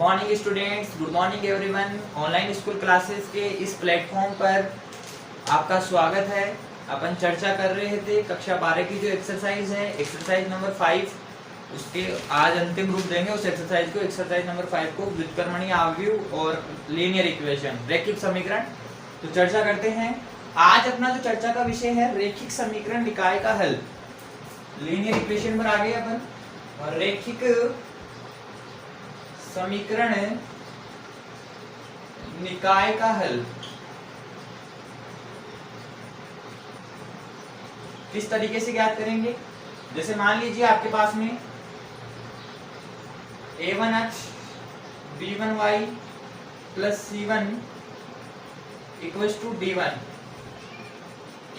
Morning students, good morning everyone. Online school classes के इस platform पर आपका स्वागत है। अपन चर्चा कर रहे थे कक्षा 12 की जो एक्सरसाइज है, एक्सरसाइज नंबर 5, उसके आज अंतिम रूप देंगे उस एक्सरसाइज को। एक्सरसाइज नंबर 5 को व्युत्क्रमणीय आव्यूह और लीनियर इक्वेशन, रैखिक समीकरण। तो चर्चा करते हैं। आज अपना जो चर्चा का विषय है रैखिक समीकरण निकाय का हल। लीनियर इक्वेशन पर आ गए अपन, और रैखिक समीकरण निकाय का हल किस तरीके से ज्ञात करेंगे। जैसे मान लीजिए आपके पास में a1x b1y plus c1 equals to d1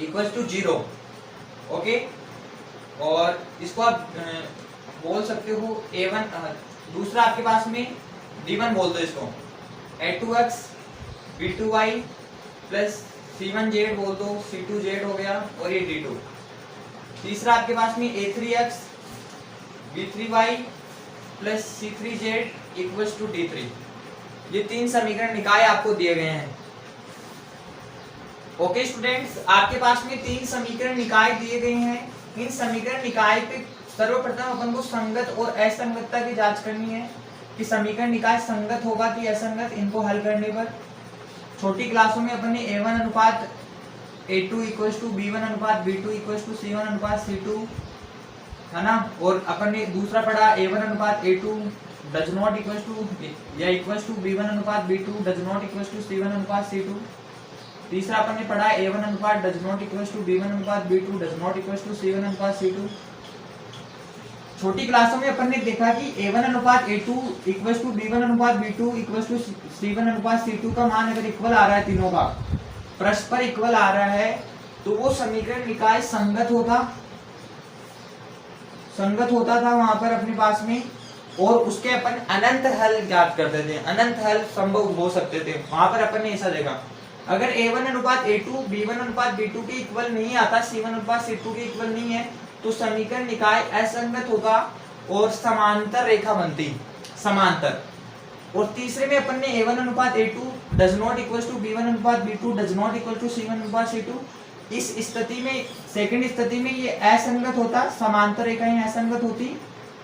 equals to 0। Okay, और इसको आप बोल सकते हो a1, दूसरा आपके पास में d1 बोल दो इसको, a2x b2y प्लस c1z बोल दो, c2z हो गया, और ये d2। तीसरा आपके पास में a3x b3y plus c3z equals to d3। ये तीन समीकरण निकाय आपको दिए गए हैं। ओके स्टूडेंट्स, आपके पास में तीन समीकरण निकाय दिए गए हैं। इन समीकरण निकाय पे सर्वप्रथम अपन को संगत और असंगतता की जांच करनी है कि समीकरण निकाय संगत होगा कि असंगत। इनको हल करने पर छोटी क्लासों में अपन ने a1 अनुपात a2 इक्वल्स टू b1 अनुपात b2 इक्वल्स टू c1 अनुपात c2, है ना। और अपन ने दूसरा पढ़ा a1 अनुपात a2 does not equals to या इक्वल्स टू b1 अनुपात b2 does not equals to c1 अनुपात c2। तीसरा अपन ने पढ़ा a1 अनुपात does not equals to b1 अनुपात b2 does not equals to c1 अनुपात c2। छोटी क्लासों में अपन ने देखा कि a1 अनुपात a2 इक्वल्स टू b1 अनुपात b2 इक्वल्स टू c1 अनुपात c2 का मान अगर इक्वल आ रहा है, तीनों का परस्पर इक्वल आ रहा है, तो वो समीकरण निकाय संगत होता था वहां पर अपने पास में। और उसके अपन अनंत हल ज्ञात करते थे, अनंत हल संभव हो सकते थे। वहां पर अपन ने ऐसा देखा, अगर a1 अनुपात a2 b1 अनुपात b2 के इक्वल नहीं आता, c1 अनुपात c2 के इक्वल नहीं है, तो समीकरण निकाय असंगत होगा और समांतर रेखा बनती, समांतर। और तीसरे में अपन ने a1 अनुपात a2 does not equals to b1 अनुपात b2 does not equal to c1 अनुपात c2। इस स्थिति में, सेकंड स्थिति में ये असंगत होता, समांतर रेखाएं असंगत होती।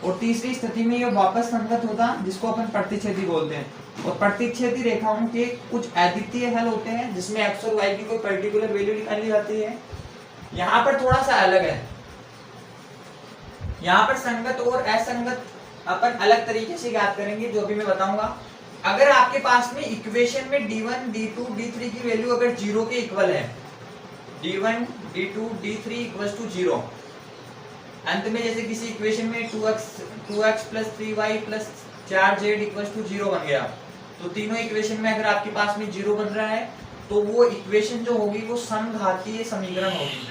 और तीसरी स्थिति में ये वापस संगत होता, जिसको अपन प्रतिच्छेदी बोलते हैं। और प्रतिच्छेदी रेखाओं के कुछ अद्वितीय हल होते हैं जिसमें x और y की कोई पर्टिकुलर वैल्यू निकाली जाती है। यहाँ पर थोड़ा सा अलग है, यहाँ पर संगत और असंगत अपन अलग तरीके से ज्ञात करेंगे, जो भी मैं बताऊंगा। अगर आपके पास में इक्वेशन में d1 d2 d3 की वैल्यू अगर 0 के इक्वल है, d1 d2 d3 equals to 0, अंत में जैसे किसी इक्वेशन में 2x plus 3y plus 4z equals to 0 बन गया, तो तीनों इक्वेशन में अगर आपके पास में 0 बन रहा है, तो वो इक्वेशन जो होगी वो समघातीय समीकरण होगी,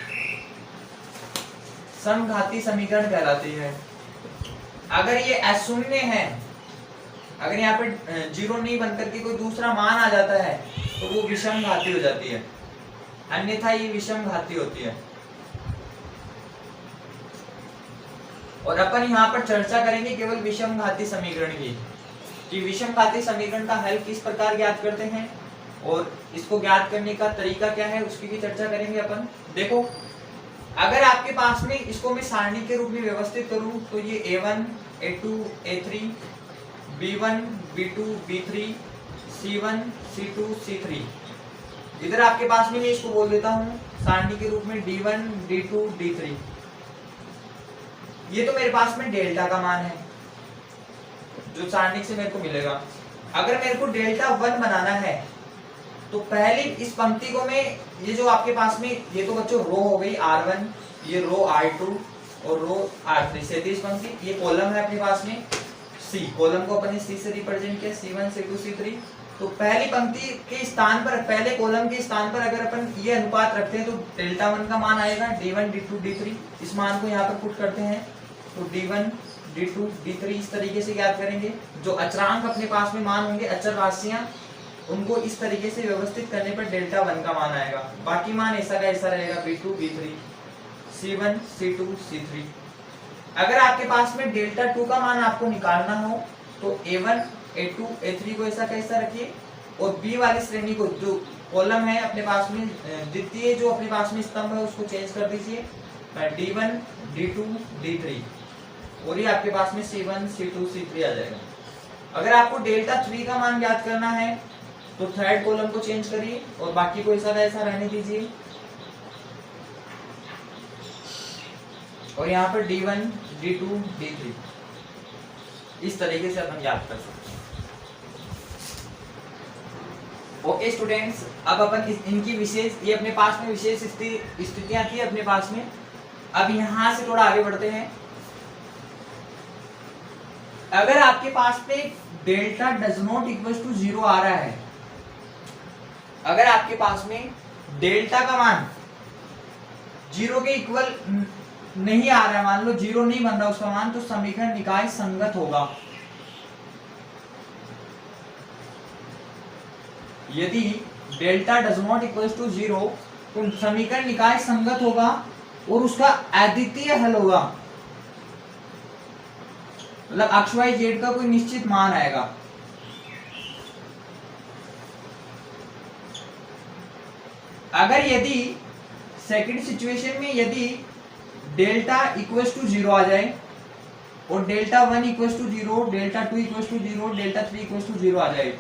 समघाती समीकरण कहलाती है। अगर ये अशून्य है, अगर यहाँ पे 0 नहीं बनकर के कोई दूसरा मान आ जाता है, तो वो विषमघाती हो जाती है, अन्यथा ये विषमघाती होती है। और अपन यहाँ पर चर्चा करेंगे केवल विषमघाती समीकरण की, कि विषमघाती समीकरण का हल किस प्रकार ज्ञात करते हैं और इसको ज्ञात करने का तरीका क्या है, उसकी भी चर्चा करेंगे अपन। देखो, अगर आपके पास में इसको मैं सारणी के रूप में व्यवस्थित करूं, तो ये a1 a2 a3 b1 b2 b3 c1 c2 c3, इधर आपके पास में मैं इसको बोल देता हूं सारणी के रूप में d1 d2 d3। ये तो मेरे पास में डेल्टा का मान है जो सारणी से मेरे को मिलेगा। अगर मेरे को डेल्टा 1 बनाना है, तो पहली इस पंक्ति को मैं, ये जो आपके पास में, ये तो बच्चों रो हो गई r1, ये रो r2 और रो r3, क्षैतिज पंक्ति। ये कॉलम है अपने पास में c, कॉलम को अपन ने c से रिप्रेजेंट किया, c1 c2 c3। तो पहली पंक्ति के स्थान पर, पहले कॉलम के स्थान पर अगर अपन ये अनुपात रखते हैं, तो डेल्टा 1 का मान आएगा d1 d2 d3। इस मान को यहाँ पर पुट करते हैं, तो d1 d2 d3 इस तरीके से ज्ञात करेंगे। जो अचरांक अपने पास में मान होंगे, अचर राशियां, उनको इस तरीके से व्यवस्थित करने पर डेल्टा 1 का मान आएगा। बाकी मान ऐसा का ऐसा रहेगा, b2 b3 c1 c2 c3। अगर आपके पास में डेल्टा 2 का मान आपको निकालना हो तो a1 A2 A3 को ऐसा कैसा रखिए, और बी वाली श्रेणी को जो कॉलम है अपने पास में द्वितीय जो अपने पास में स्तंभ है उसको चेंज कर दीजिए D1 D2 D3, और ये आपके पास में C1 C2 C3 आ जाएगा। अगर आपको डेल्टा 3 का मान ज्ञात करना है तो थर्ड कॉलम को चेंज करिए और बाकी को ऐसा का ऐसा रहने दीजिए, और यहाँ पर D1 D2 D3 इस तरीके से अपन ज्ञात कर सकते हैं। ओके स्टूडेंट्स, अब अपन इनकी विशेष, ये अपने पास में विशेष स्थितियां थी अपने पास में। अब यहां से थोड़ा आगे बढ़ते हैं। अगर आपके पास में delta does not equal to 0 आ रहा है, अगर आपके पास में डेल्टा का मान 0 के इक्वल नहीं आ रहा है, मान लो 0 नहीं बन रहा उसका मान, तो समीकरण निकाय संगत होगा। यदि delta does not equal to 0 तो समीकरण निकाय संगत होगा और उसका अद्वितीय हल होगा, मतलब x y z का कोई निश्चित मान आएगा। अगर यदि सेकंड सिचुएशन में यदि डेल्टा इक्वल टू 0 आ जाए और delta 1 equal to 0, delta 2 equal to 0, delta 3 equal to 0 आ जाए,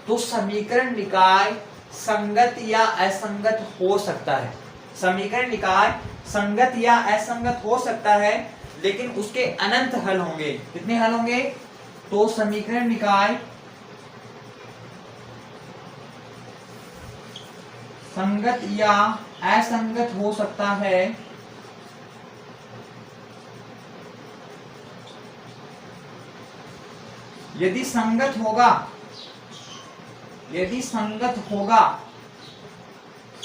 तो समीकरण निकाय संगत या असंगत हो सकता है। समीकरण निकाय संगत या असंगत हो सकता है, लेकिन उसके अनंत हल होंगे। कितने हल होंगे? तो समीकरण निकाय संगत या असंगत हो सकता है, यदि संगत होगा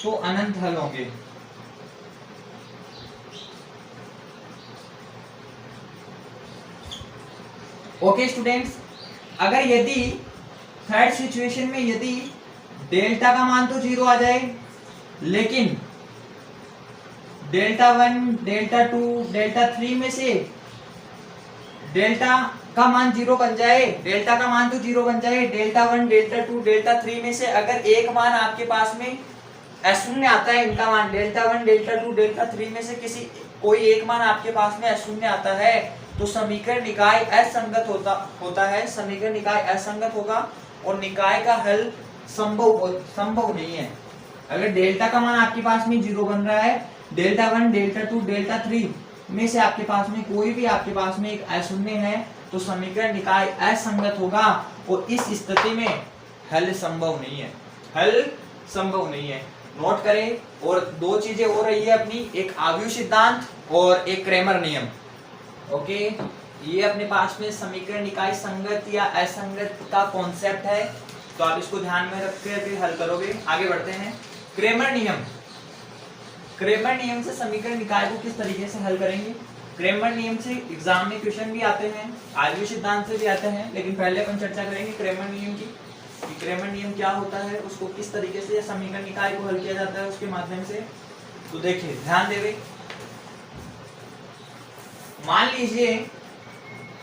तो अनंत हल होंगे। ओके स्टूडेंट्स, अगर यदि थर्ड सिचुएशन में यदि डेल्टा का मान तो 0 आ जाए, लेकिन डेल्टा 1, डेल्टा 2, डेल्टा 3 में से डेल्टा का मान 0 बन जाए, डेल्टा का मान तो 0 बन जाए, डेल्टा 1, डेल्टा 2, डेल्टा 3 में से अगर एक मान आपके पास में अशून्य आता है, इनका मान डेल्टा 1, डेल्टा 2, डेल्टा 3 में से किसी कोई एक मान आपके पास में अशून्य आता है, तो समीकरण निकाय असंगत होता है। समीकरण निकाय असंगत होगा और निकाय का हल संभव नहीं है। अगर डेल्टा का मान आपके पास में 0 बन रहा है, डेल्टा 1, डेल्टा 2, डेल्टा 3 में से आपके पास में कोई भी आपके पास में एक अशून्य है, तो समीकरण निकाय असंगत होगा और इस स्थिति में हल संभव नहीं है। हल संभव नहीं है। नोट करें। और दो चीजें हो रही है अपनी, एक आव्यूह सिद्धांत और एक क्रेमर नियम। ओके, ये अपने पास में समीकरण निकाय संगत या असंगत का कॉन्सेप्ट है, तो आप इसको ध्यान में रख कर हल करोगे। आगे बढ़ते हैं। क्रेमर नियम। क्रेमर नियम से समीकरण निकाय को किस तरीके से हल करेंगे? क्रेमर नियम से एग्जाम में क्वेश्चन भी आते हैं, आव्यूह सिद्धांत से भी आते हैं, लेकिन पहले अपन चर्चा करेंगे क्रेमर नियम की, कि क्रेमर नियम क्या होता है, उसको किस तरीके से समीकरण निकाय को हल किया जाता है उसके माध्यम से। तो देखिए, ध्यान देवे। मान लीजिए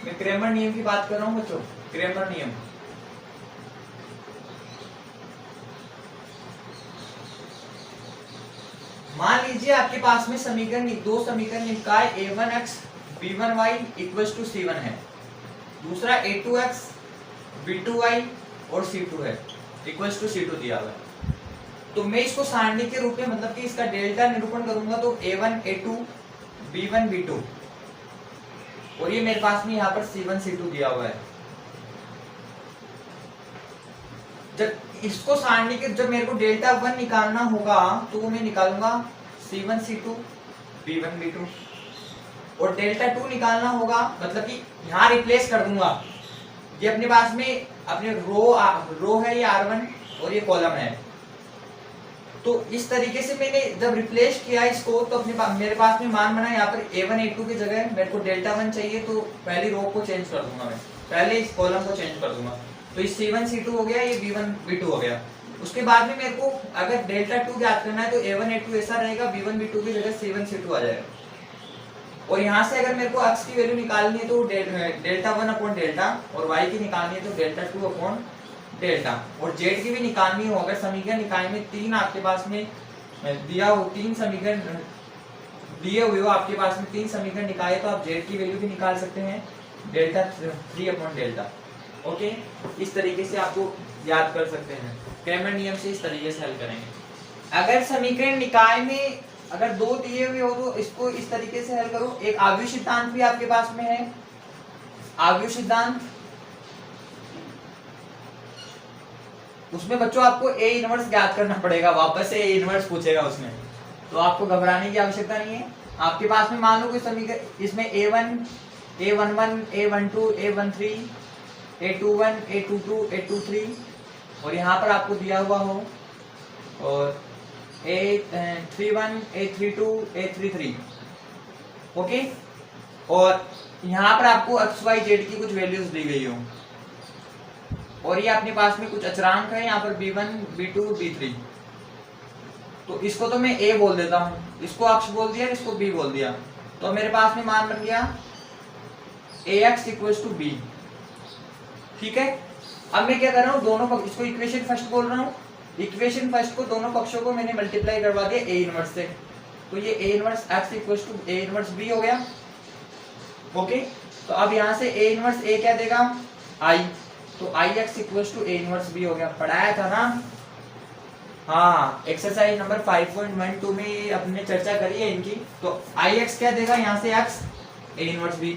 मैं क्रेमर नियम की बात कर रहा हूं बच्चों। क्रेमर नियम, मान लीजिए आपके पास में समीकरण दो समीकरण निकाय a1x b1y equals to c1 है, दूसरा a2x b2y और c2 है, इक्वल्स टू c2 दिया हुआ है। तो मैं इसको सारणी के रूप में, मतलब कि इसका डेल्टा निरूपण करूंगा, तो a1 a2 b1 b2, और ये मेरे पास में यहाँ पर c1 c2 दिया हुआ है। जब इसको सारणी के, जब मेरे को डेल्टा 1 निकालना होगा तो वो मैं निकालूंगा c1 c2 b1 b2, और डेल्टा 2 निकालना होगा, मतलब कि यहाँ रिप्लेस कर दूंगा। ये अपने पास में अपने रो है, ये r1 और ये कॉलम है। तो इस तरीके से मैंने जब रिप्लेस किया इसको, तो मेरे पास में मान बना यहाँ पर a1 a2 की जगह मेरे को डेल्टा 1 चाहिए, तो पहली रो को चेंज कर दूंगा, मैं पहले इस कॉलम को चेंज कर दूंगा। तो ये c1 c2 हो गया, ये b1 b2 हो गया। उसके बाद में मेरे को अगर डेल्टा 2 ज्ञात करना है, तो a1 a2 ऐसा रहेगा, b1 b2 की जगह c1 c2 आ जाएगा। और यहाँ से अगर मेरे को x की वैल्यू निकालनी है तो डेल्टा 1 अपॉन डेल्टा, और y की निकालनी है तो डेल्टा 2 अपॉन डेल्टा, और z की भी निकालनी हो। अगर समीकरण निकाय में तीन आपके पास में दिया हो, तीन समीकरण दिए हुए हो आपके पास में, तीन समीकरण निकाय तो आप z की वैल्यू भी निकाल सकते हैं, डेल्टा 3 अपॉन डेल्टा। ओके, इस तरीके से आपको याद कर सकते हैं। क्रैमर नियम से इस तरीके से हल करेंगे। अगर समीकरण निकाय में अगर दो दिए हुए हो तो इसको इस तरीके से हल करो। एक आव्यूह सिद्धांत भी आपके पास में है, आव्यूह सिद्धांत, उसमें बच्चों आपको ए इनवर्स ज्ञात करना पड़ेगा, वापस से ए इनवर्स पूछेगा उसमें, तो आपको घबराने की आवश्यकता नहीं है। आपके पास में मान लो कोई समीकरण, इसमें a1 a11 a12 a13 a21 a22 a23 और यहाँ पर आपको दिया हुआ हो, और a31 a32 a33, ओके, और यहाँ पर आपको x y z की कुछ वैल्यूज दी गई हो, और ये अपने पास में कुछ अचरांक है, यहाँ पर b1 b2 b3, तो इसको तो मैं a बोल देता हूँ, इसको अक्ष बोल दिया, इसको b बोल दिया, तो मेरे पास में मान बन गया ax = b। ठीक है, अब मैं क्या कर रहा हूँ, दोनों पक्ष, इसको इक्वेशन फर्स्ट बोल रहा हूँ, इक्वेशन फर्स्ट को दोनों पक्षों को मैंने मल्टीप्लाई करवा दिया a इनवर्स से, तो ये a inverse x = a inverse b हो गया। ओके, तो अब यहाँ से a इनवर्स a क्या देगा, I, तो ix = a इनवर्स b हो गया। पढ़ाया था ना, हाँ, एक्सरसाइज नंबर 5.12 में अपने चर्चा करी है इनकी। तो ix क्या देगा, यहाँ से x a इनवर्स b,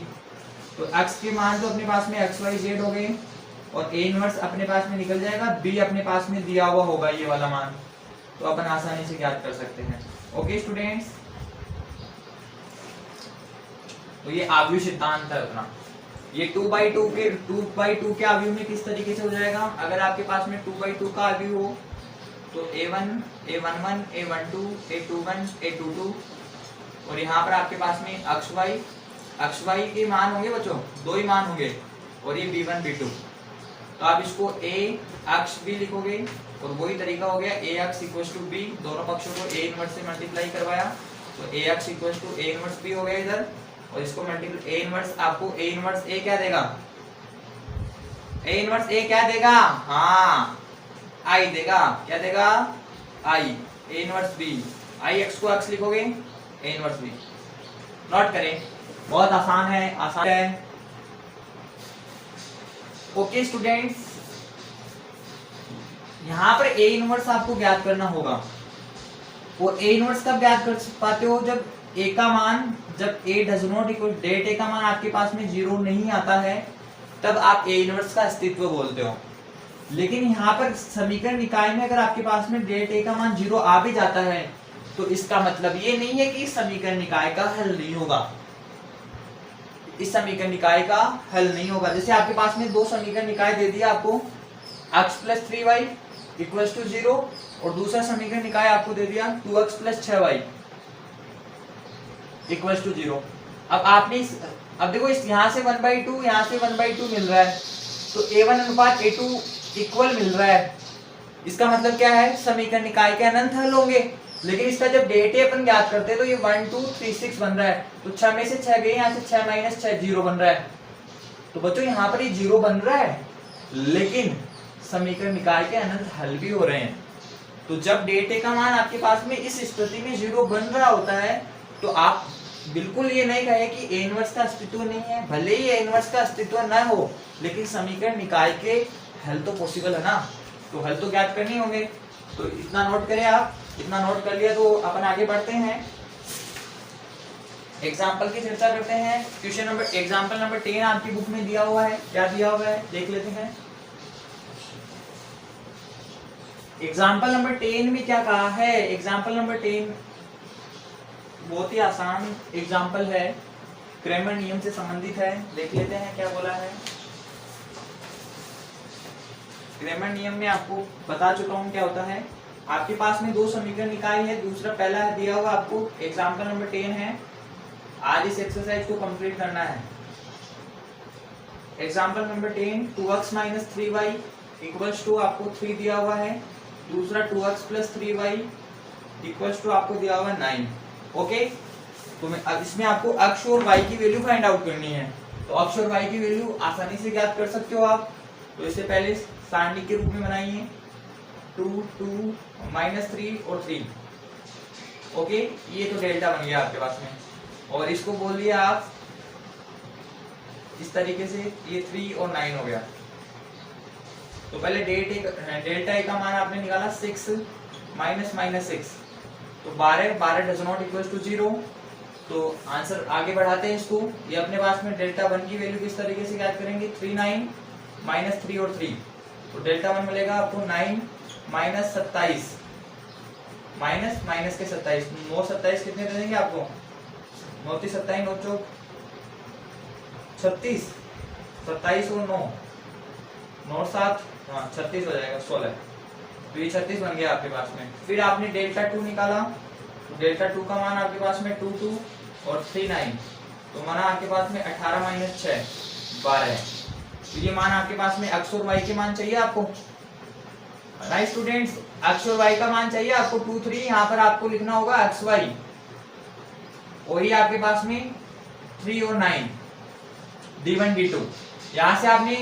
तो x के मान तो अपने पास में x y z हो गए, और a इनवर्स अपने पास में निकल जाएगा, b अपने पास में दिया हुआ होगा ये वाला मान, तो अपन आसानी से ज्ञात कर सकते हैं। ओके स्टूडेंट्स, तो ये आव्यूह सिद्धांत है अपना। ये 2/2 के आव्यूह में किस तरीके से हो जाएगा, अगर आपके पास में 2/2 का आव्यूह हो तो a1 a11 a12 a21 a22, और यहाँ पर आपके पास में अक्ष y के मान होंगे बच्चों, दो ही मान होंगे, और ये b1 b2, तो आप इसको a अक्ष b लिखोगे, और वही तरीका हो गया ax = b, दोनों पक्षों को a इनवर्स से मल्टीप्लाई करवाया, तो ax = a इनवर्स b हो गया इधर, और इसको मल्टीप्लाई a इनवर्स, आपको a इनवर्स a क्या देगा, a इनवर्स a क्या देगा, हाँ I देगा, क्या देगा I, a inverse b, I x को x लिखोगे, a इनवर्स b। नोट करें, बहुत आसान है, आसान है। ओके स्टूडेंट्स, यहाँ पर a इनवर्स आपको ज्ञात करना होगा, और a इनवर्स कब ज्ञात कर पाते हो, जब a का मान, जब a does not equal det a का मान आपके पास में 0 नहीं आता है, तब आप a इनवर्स का अस्तित्व बोलते हो। लेकिन यहाँ पर समीकरण निकाय में अगर आपके पास में डेट a का मान 0 आ भी जाता है, तो इसका मतलब ये नहीं है कि इस समीकरण निकाय का हल नहीं होगा, इस समीकरण निकाय का हल नहीं होगा। जैसे आपके पास में दो समीकरण निकाय दे दिया आपको, x + 3y = 0, और दूसरा समीकरण निकाय आपको दे दिया 2x + 6y = 0। अब आपने अब देखो, इस यहाँ से 1/2, यहाँ से 1/2 मिल रहा है, तो a1 अनुपात a2 इक्वल मिल रहा है, इसका मतलब क्या है, समीकरण निकाय के अनंत हल होंगे। लेकिन इसका जब डेट अपन ज्ञात करते हैं तो ये 1 2 3 6 बन रहा है, तो 6 में से 6 गए, यहाँ से 6 - 6 0 बन रहा है। तो बच्चों यहाँ पर ये 0 बन रहा है, लेकिन समीकरण निकाय के अनंत हल भी हो रहे हैं। तो जब डेट ए का मान आपके पास में इस स्थिति में 0 बन रहा होता है, तो आप बिल्कुल ये नहीं कहे कि ए इनवर्स का अस्तित्व नहीं है। भले ही ए इनवर्स का अस्तित्व न हो, लेकिन समीकरण निकाय के हल तो पॉसिबल है ना, तो हल तो ज्ञात करने होंगे। तो इतना नोट करें आप, इतना नोट कर लिया तो अपन आगे बढ़ते हैं, एग्जाम्पल की चर्चा करते हैं। क्वेश्चन नंबर एग्जाम्पल नंबर 10 आपकी बुक में दिया हुआ है, क्या दिया हुआ है देख लेते हैं। एग्जाम्पल नंबर 10 में क्या कहा है, एग्जाम्पल नंबर 10 बहुत ही आसान एग्जाम्पल है, क्रैमर नियम से संबंधित है। देख लेते हैं क्या बोला है। क्रैमर नियम में आपको बता चुका हूं क्या होता है। आपके पास में दो समीकरण निकाय है, दूसरा पहला है दिया हुआ आपको, एग्जाम्पल नंबर 10 है। आज इस एक्सरसाइज को कंप्लीट करना है। एग्जाम्पल नंबर 10, 2x - 3y = आपको 3 दिया हुआ है, दूसरा 2x + 3y = आपको दिया हुआ 9। ओके, तो अब इसमें आपको अक्ष और वाई की वैल्यू फाइंड आउट करनी है। तो अक्ष और वाई की वैल्यू आसानी से ज्ञात कर सकते हो आप। तो इससे पहले सारणी के रूप में बनाइए 2 2 -3 और 3। ओके, ये तो डेल्टा बन गया आपके पास में। और इसको बोल दिया आप इस तरीके से, ये 3 और 9 हो गया। तो पहले डेल्टा ए का मान आपने निकाला 6 -6, तो 12 डज नॉट इक्वल टू 0। तो आंसर आगे बढ़ाते हैं इसको। ये अपने पास में डेल्टा 1 की वैल्यू किस तरीके से ज्ञात करेंगे, 3 9 -3 और 3। तो डेल्टा 1 मिलेगा आपको 9 -27 माइनस के 27, 9 27 कितने दे देंगे आपको, 9 3 27 9 चौक 36, 27 और 9 9 7 हाँ 36 हो जाएगा 16। तो ये 36 बन गया आपके पास में। फिर आपने डेल्टा 2 निकाला, तो डेल्टा 2 का मान आपके पास में 2 2 और 3 9, तो माना आपके पास में 18 - 6 12। तो ये मान आपके पास में अक्ष और वाई के मान चाहिए आपको। राइट स्टूडेंट्स, अक्ष और वाई का मान चाहिए आपको 2 3। यहाँ पर आपको लिखना होगा एक्स वाई, और ये आपके पास में 3 और 9 D1 D2। यहाँ से आपने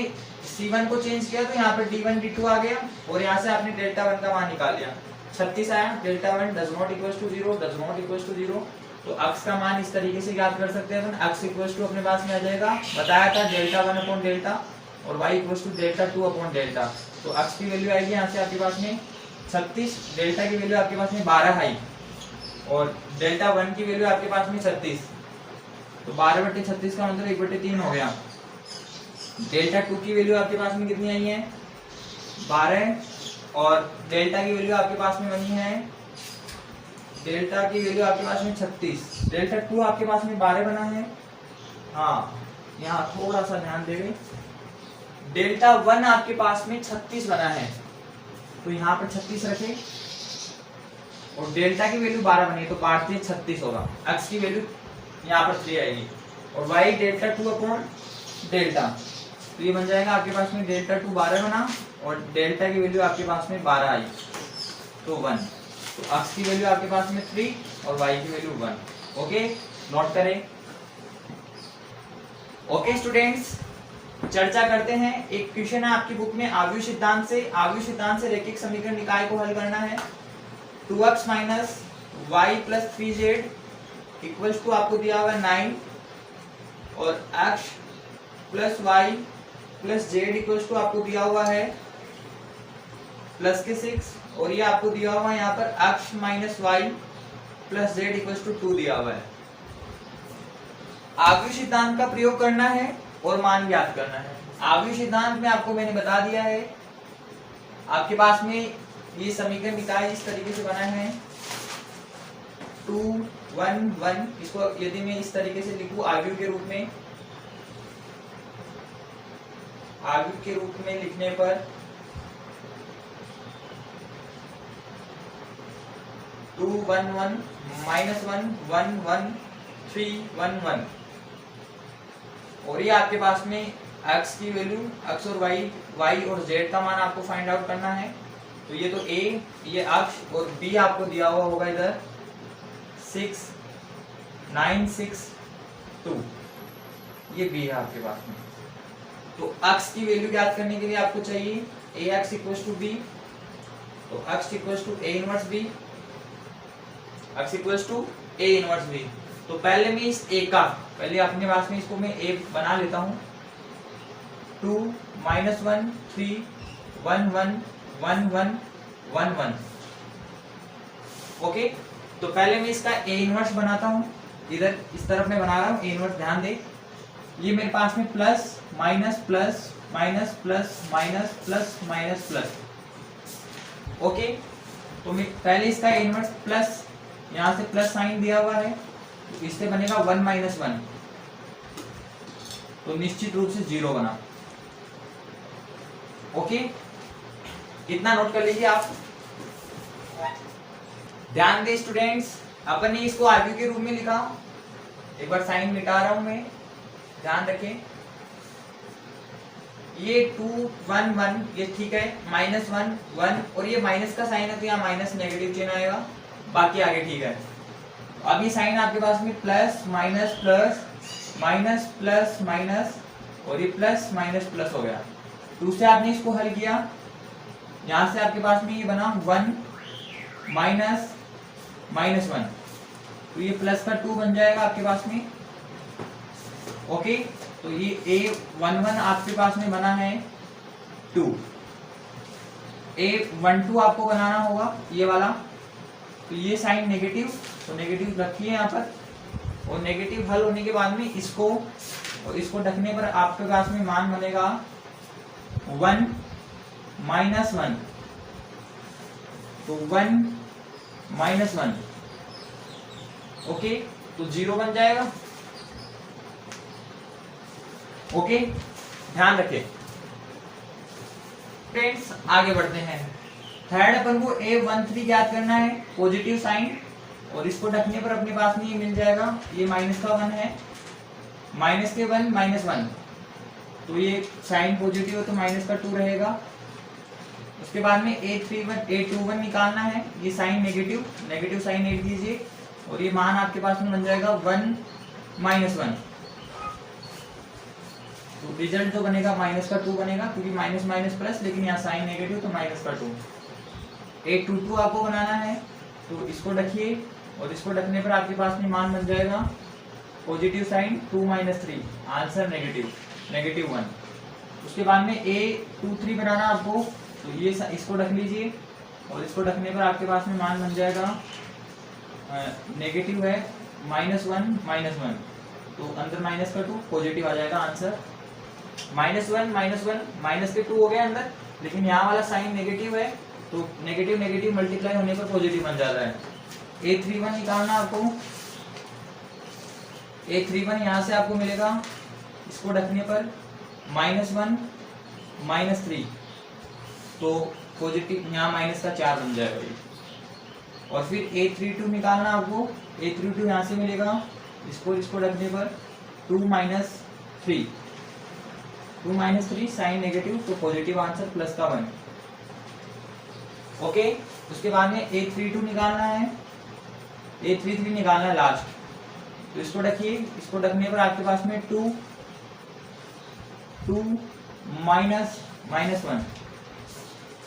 C1 को चेंज किया तो यहाँ पर D1 D2 आ गया, और यहाँ से आपने डेल्टा 1 का मान निकाल लिया 36 आया। Delta 1 does not equal to 0, does not equal to 0। तो अक्ष का मान इस तरीके से याद कर सकते हैं। अक्ष इक्वल टू अपने पास में आ जाएगा, बताया था डेल्टा 1 अपॉन डेल्टा, और y equal to delta 2 upon delta. तो अक्ष की वैल्यू आएगी यहाँ से आपके पास में 36, डेल्टा की वैल्यू आपके पास में 12 आई, और डेल्टा 1 की वैल्यू आपके पास में 36। तो 12/36 का मतलब 1/3 हो गया। डेल्टा 2 की वैल्यू आपके पास में कितनी आई है, 12, और डेल्टा की वैल्यू आपके पास में बनी है, डेल्टा की वैल्यू आपके पास में 36। डेल्टा 2 आपके पास में 12 बना है। हाँ, यहाँ थोड़ा सा ध्यान देंगे, डेल्टा 1 आपके पास में 36 बना है, तो यहाँ पर 36 रखे, और डेल्टा की वैल्यू 12 बनी, तो काटते 36 होगा। एक्स की वैल्यू यहाँ पर 3 आएगी, और वाई डेल्टा 2 अपॉन डेल्टा, तो ये बन जाएगा आपके पास में डेल्टा 2 12 बना, और डेल्टा की वैल्यू आपके पास में 12 आई, तो 1। तो एक्स की वैल्यू आपके पास में 3 और वाई की वैल्यू 1। ओके, नोट करें। ओके स्टूडेंट्स, चर्चा करते हैं। एक क्वेश्चन है आपकी बुक में, आव्यूह सिद्धांत से रैखिक समीकरण निकाय को हल करना है। 2x - y + 3z equals to आपको दिया हुआ 9, और x + y + z equals to आपको दिया हुआ है प्लस के 6, और ये आपको दिया हुआ है यहाँ पर x - y + z equals to 2 दिया हुआ है। आव्यूह सिद्धांत का प्रयोग करना है और मान ज्ञात करना है। आव्यूह सिद्धांत में आपको मैंने बता दिया है, आपके पास में ये समीकरण निकाय इस तरीके से बना है 2 1 1। इसको यदि मैं इस तरीके से लिखूं आव्यूह के रूप में, आव्यूह के रूप में लिखने पर 2 1 1 -1 1 1 3 1 1, और ये आपके पास में x की वैल्यू, x और y और z का मान आपको फाइंड आउट करना है। तो ये तो a, ये अक्ष, और b आपको दिया हुआ होगा इधर 6 9 6 2, ये b है आपके पास में। तो x की वैल्यू ज्ञात करने के लिए आपको चाहिए ax = b, तो x = a inverse b, x = a inverse b। तो पहले मैं इस a का, पहले अपने पास में इसको मैं a बना लेता हूं, 2 -1 3 1 1 1 1 1 1। ओके, तो पहले मैं इसका a इनवर्स बनाता हूं, इधर इस तरफ मैं बना रहा हूं a इनवर्स, ध्यान दे। ये मेरे पास में plus minus plus minus plus minus plus minus plus. Okay, तो मैं पहले इसका a इनवर्स प्लस, यहाँ से प्लस साइन दिया हुआ है, तो इससे बनेगा 1 - 1, तो निश्चित रूप से 0 बना। ओके, इतना नोट कर लीजिए आप। ध्यान दे स्टूडेंट्स, अपन ने इसको आव्यूह के रूप में लिखा, एक बार साइन मिटा रहा हूं मैं, ध्यान रखें। ये 2 1 1 ये ठीक है, -1 1, और ये माइनस का साइन है तो यहाँ माइनस नेगेटिव चिन्ह आएगा, बाकी आगे ठीक है। अब ये साइन आपके पास में plus minus plus minus plus minus और ये प्लस माइनस प्लस हो गया। तो उससे आपने इसको हल किया, यहां से आपके पास में ये बना 1 माइनस माइनस 1, तो ये प्लस का 2 बन जाएगा आपके पास में। ओके, तो ये A11 आपके पास में बना है 2, A12 आपको बनाना होगा ये वाला। तो ये साइन नेगेटिव, तो नेगेटिव रखिए यहाँ पर, और नेगेटिव हल होने के बाद में इसको और इसको रखने पर आपके पास में मान बनेगा 1 माइनस 1, तो 1 माइनस 1। ओके, तो 0 बन जाएगा। ओके, ध्यान रखें फ्रेंड्स। आगे बढ़ते हैं, थर्ड अपन को A13 याद करना है, पॉजिटिव साइन, और इसको रखने पर अपने पास में ये मिल जाएगा, ये माइनस का 1 है, माइनस के 1 माइनस 1, तो ये साइन पॉजिटिव है तो माइनस का 2 रहेगा। उसके बाद में A21 निकालना है, ये sign negative, negative sign add कीजिए, और ये मान आपके पास में बन जाएगा 1 माइनस 1, तो रिजल्ट जो बनेगा माइनस का 2 बनेगा, क्योंकि माइनस माइनस प्लस, लेकिन यहाँ साइन नेगेटिव तो माइनस का 2। A22 आपको बनाना है, तो इसको रखिए, और इसको रखने पर आपके पास में मान बन जाएगा positive sign 2 minus 3, answer negative, negative 1। उसके बाद में A23 बनाना आपको, तो ये इसको रख लीजिए, और इसको रखने पर आपके पास में मान बन जाएगा नेगेटिव है -1 -1, तो अंदर माइनस का 2, पॉजिटिव आ जाएगा आंसर। -1 -1 माइनस के 2 हो गया अंदर, लेकिन यहाँ वाला साइन नेगेटिव है, तो नेगेटिव नेगेटिव मल्टीप्लाई होने पर पॉजिटिव बन जाता है। A31 निकालना आपको, A31 यहाँ से आपको मिलेगा, इसको रखने पर -1 -3, तो पॉजिटिव यहाँ माइनस का 4 बन जाएगा ये। और फिर A32 निकालना आपको, A32 यहाँ से मिलेगा, इसको रखने पर 2 माइनस 3 साइन नेगेटिव, तो पॉजिटिव आंसर प्लस का 1। ओके, उसके बाद में A32 निकालना है, A33 निकालना है लास्ट, तो इसको रखिए, इसको रखने पर आपके पास में 2 माइनस -1,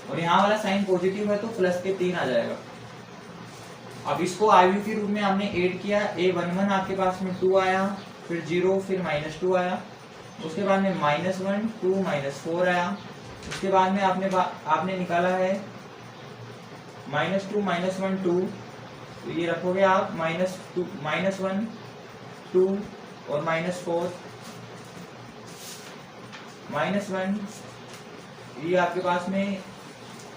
और यहाँ वाला साइन पॉजिटिव है तो प्लस के 3 आ जाएगा। अब इसको आयु के रूप में हमने ऐड किया, A11 आपके पास में 2 आया, फिर 0, फिर -2 आया, उसके बाद में -1 2 -4 आया, उसके बाद में आपने निकाला है -2 -1 2, तो ये रखोगे आप -1 2 और -4 -1, ये आपके पास में,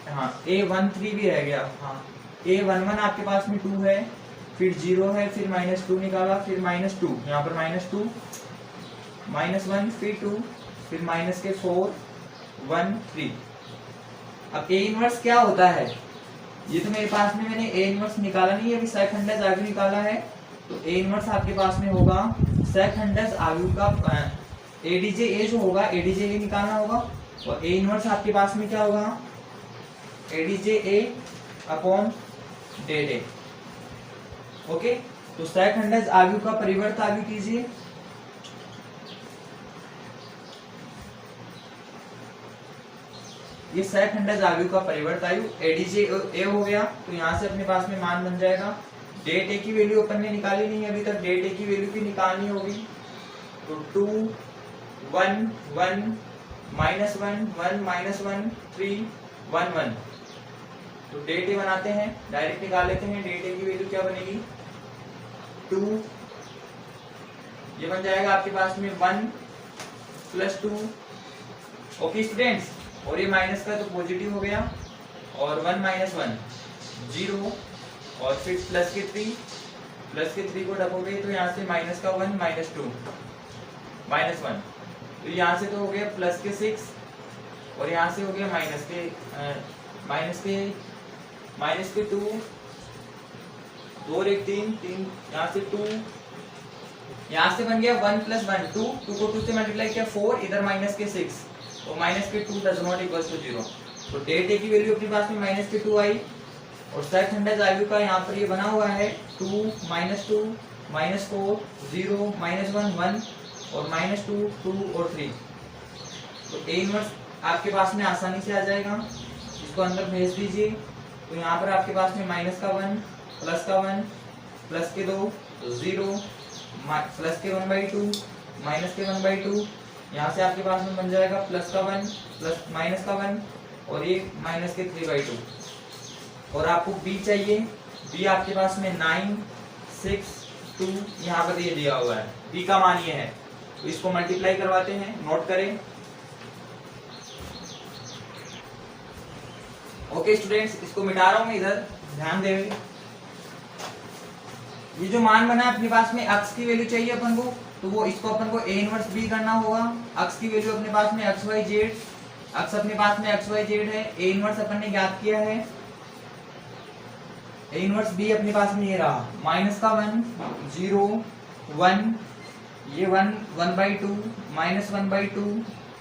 हाँ A13 भी रह गया, हाँ A11 आपके पास में 2 है, फिर 0 है, फिर -2 निकाला, फिर -2, यहाँ पर -2 -1 फिर 2, फिर माइनस के 4 1 3। अब A इनवर्स क्या होता है, ये तो मेरे पास में मैंने A इनवर्स निकाला नहीं है, अभी सेकंडस आगे निकाला है, तो A इनवर्स आपके पास में होगा सेकंडस आगे का ADJ A जो होगा, ADJ A निकालना होगा, और A इनवर्स आपके पास में क्या होगा, ADJ A upon det A। Okay, तो सेकंडस आगे का परिवर्त आगे कीजिए, ये सेकंडस आयु का परिवर्त आयु ADJ A हो गया, तो यहाँ से अपने पास में मान बन जाएगा। डेट A की वैल्यू अपन ने निकाली नहीं अभी तक, डेट A की वैल्यू भी निकालनी होगी, तो 2 1 1 -1 1 -1 3 1 1, तो डेट A बनाते हैं, डायरेक्ट निकाल लेते हैं। डेट A की वैल्यू क्या बनेगी, 2, ये बन जाएगा आपके पास में 1 + 2। ओके स्टूडेंट्स, और ये माइनस का तो पॉजिटिव हो गया, और 1 - 1 0, और फिर प्लस के 3 को रखोगे तो यहाँ से -1 -2 -1, तो यहाँ से तो हो गया प्लस के 6, और यहाँ से हो गया माइनस के 2 और 1 3 यहाँ से 2, यहाँ से बन गया 1 + 1 2, 2 को 2 से मल्टीप्लाई किया 4, इधर माइनस के 6, तो -2 डज नॉट इक्वल टू 0, तो डेट A की वैल्यू अपने पास में -2 आई, और सेट हंड्रेड वैल्यू का यहाँ पर ये बना हुआ है 2 -2 -4 0 -1 1 और -2 2 और 3। तो A इनवर्स आपके पास में आसानी से आ जाएगा, इसको अंदर भेज दीजिए। तो यहाँ पर आपके पास में माइनस का 1 प्लस का 1 प्लस के 2 0 प्लस के 1/2 माइनस के 1/2, यहाँ से आपके पास में बन जाएगा प्लस का 1 प्लस माइनस का 1 और ये माइनस के 3/2। और आपको b चाहिए, b आपके पास में 9 6 2 यहाँ पर ये दिया हुआ है, b का मान ये है। तो इसको मल्टीप्लाई करवाते हैं, नोट करें। ओके स्टूडेंट्स, इसको मिटा रहा हूं मैं इधर, ध्यान देंगे। ये जो मान बना है अपने पास में x की वैल्यू चाहिए अपन को, तो वो इसको अपन को a इनवर्स b करना होगा। x की वैल्यू अपने पास में x y z, x अपने पास में x y z है। a इनवर्स अपन ने ज्ञात किया है, a इनवर्स b अपने पास में ये रहा माइनस का 1 0 1, ये 1 1/2 -1/2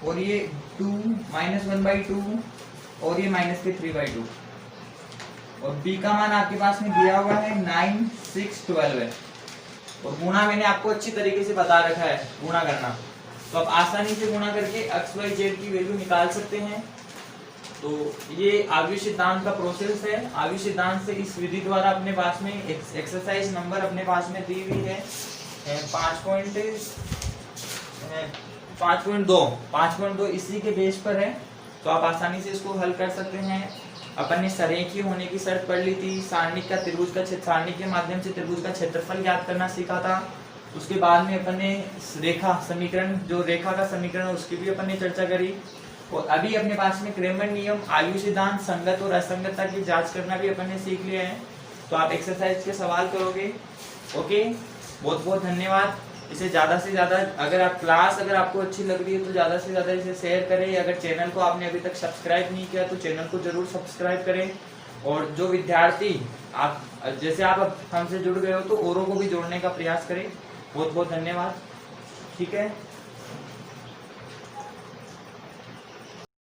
और ये 2 -1/2 और ये माइनस के 3/2। और b का मान आपके पास में दिया हुआ है 9 6 12 है। और गुणा मैंने आपको अच्छी तरीके से बता रखा है गुणा करना, तो आप आसानी से गुणा करके x y z की वैल्यू निकाल सकते हैं। तो ये आव्यूह सिद्धांत का प्रोसेस है। आव्यूह सिद्धांत से इस विधि द्वारा अपने पास में एक्सरसाइज नंबर अपने पास में दी हुई है 5.2 इसी के बेस पर है। तो आप आसानी से इसको हल कर सकते हैं। अपन ने सरेखीय होने की शर्त पढ़ ली थी, सारणिक का त्रिभुज का सारणिक के माध्यम से त्रिभुज का क्षेत्रफल ज्ञात करना सीखा था। उसके बाद में अपन ने रेखा समीकरण, जो रेखा का समीकरण है उसकी भी अपन ने चर्चा करी। और अभी अपने पास में क्रेमर नियम, आव्यूह सिद्धांत, संगत और असंगतता की जांच करना भी अपन ने सीख लिया है। तो आप एक्सरसाइज के सवाल करोगे। ओके, बहुत बहुत धन्यवाद। इसे ज़्यादा से ज़्यादा, अगर आप क्लास अगर आपको अच्छी लग रही है तो ज़्यादा से ज़्यादा इसे शेयर करें। अगर चैनल को आपने अभी तक सब्सक्राइब नहीं किया तो चैनल को जरूर सब्सक्राइब करें। और जो विद्यार्थी आप जैसे आप हमसे जुड़ गए हो तो औरों को भी जोड़ने का प्रयास करें। बहुत बहुत धन्यवाद। ठीक है।